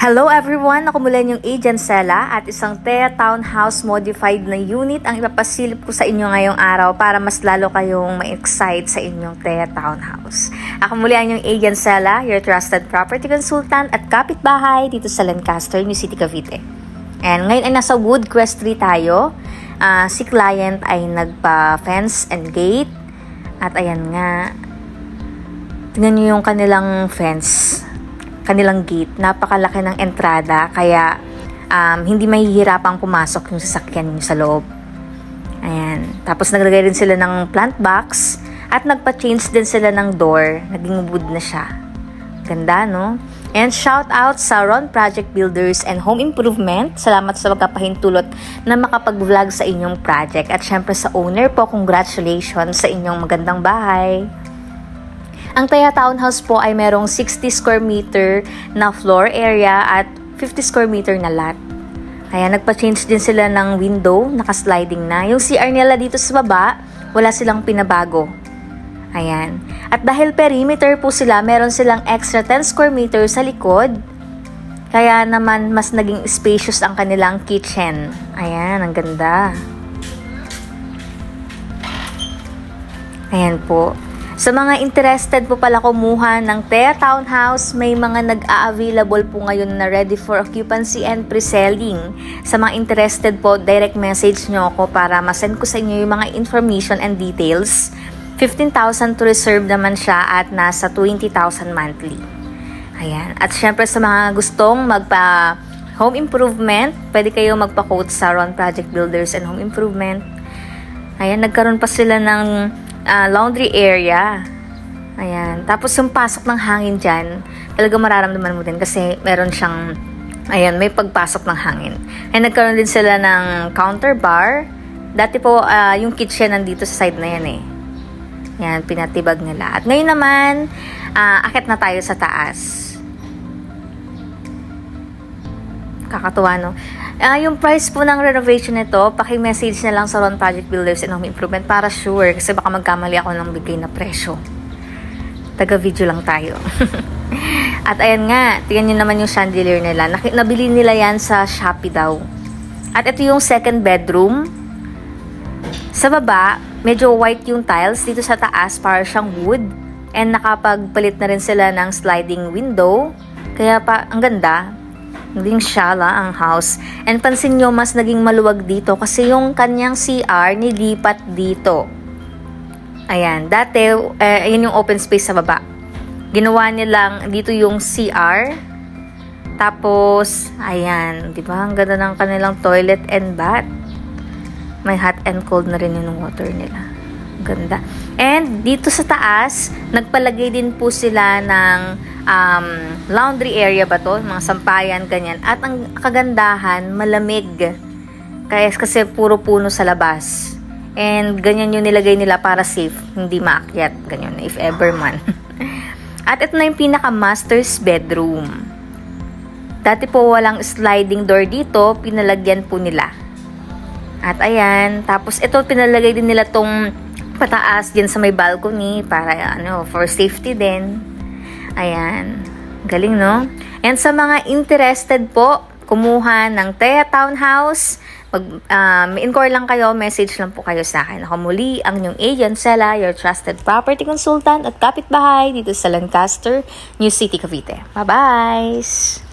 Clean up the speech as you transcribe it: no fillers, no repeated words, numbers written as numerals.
Hello everyone! Ako mula yung Agent Sela at isang TEA Townhouse Modified na unit ang ipapasilip ko sa inyo ngayong araw para mas lalo kayong ma-excite sa inyong TEA Townhouse. Ako muli ang yung Agent Sela, your trusted property consultant at kapitbahay dito sa Lancaster, New City, Cavite. And ngayon ay nasa Woodcrest 3 tayo. Si client ay nagpa-fence and gate at ayan nga, tingnan nyo yung kanilang fence. Kanilang gate, napakalaki ng entrada kaya hindi mahihirapang pumasok yung sasakyan nyo sa loob. Ayan. Tapos naglagay din sila ng plant box at nagpa-change din sila ng door. Naging wood na siya. Ganda, no? And shout out sa Ron Project Builders and Home Improvement. Salamat sa pagkapahintulot na makapag-vlog sa inyong project. At syempre sa owner po, congratulations sa inyong magandang bahay. Ang TEA Townhouse po ay merong 60 square meter na floor area at 50 square meter na lot. Kaya nagpa-change din sila ng window, naka-sliding na. Yung CR nila dito sa baba, wala silang pinabago. Ayan. At dahil perimeter po sila, meron silang extra 10 square meter sa likod. Kaya naman mas naging spacious ang kanilang kitchen. Ayan, ang ganda. Ayan po. Sa mga interested po pala kumuha ng TEA Townhouse, may mga nag-a-available po ngayon na ready for occupancy and pre-selling. Sa mga interested po, direct message nyo ako para masend ko sa inyo yung mga information and details. 15,000 to reserve naman siya at nasa 20,000 monthly. Ayan. At syempre sa mga gustong magpa-home improvement, pwede kayo magpa-quote sa Ron Project Builders and Home Improvement. Ayan, nagkaroon pa sila ng laundry area. Ayan. Tapos yung pasok ng hangin dyan, talaga mararamdaman mo din kasi meron siyang, ayan, may pagpasok ng hangin. Ayan, nagkaroon din sila ng counter bar. Dati po, yung kitchen nandito sa side na yan eh. Ayan, pinatibag nila. At ngayon naman, akit na tayo sa taas. Kakatuwa, no? Yung price po ng renovation nito, paki-message na lang sa Ron Project Builders and Home Improvement para sure. Kasi baka magkamali ako ng bigay na presyo. Taga-video lang tayo. At ayan nga, tingnan nyo naman yung chandelier nila. Nabili nila yan sa Shopee daw. At ito yung second bedroom. Sa baba, medyo white yung tiles. Dito sa taas, para siyang wood. And nakapagpalit na rin sila ng sliding window. Kaya pa, ang ganda. Naging shala ang house. And pansin nyo, mas naging maluwag dito kasi yung kanyang CR nilipat dito. Ayan. Dati, ayan yung open space sa baba. Ginawa nilang dito yung CR. Tapos, ayan. Diba? Ang ganda ng kanilang toilet and bath. May hot and cold na rin yung water nila. Ganda. And dito sa taas, nagpalagay din po sila ng laundry area ba to? Mga sampayan, ganyan. At ang kagandahan, malamig. Kasi puro puno sa labas. And ganyan yung nilagay nila para safe. Hindi maakyat. Ganyan, if ever man. At ito na yung pinaka-master's bedroom. Dati po walang sliding door dito. Pinalagyan po nila. At ayan. Tapos ito, pinalagay din nila tong pataas dyan sa may balcony para for safety din. Ayan. Galing, no? And sa mga interested po, kumuha ng TEA Townhouse, inquire lang kayo, message lang po kayo sa akin. Ako muli, ang inyong Agent Sela, your trusted property consultant at kapitbahay dito sa Lancaster, New City, Cavite. Bye-bye!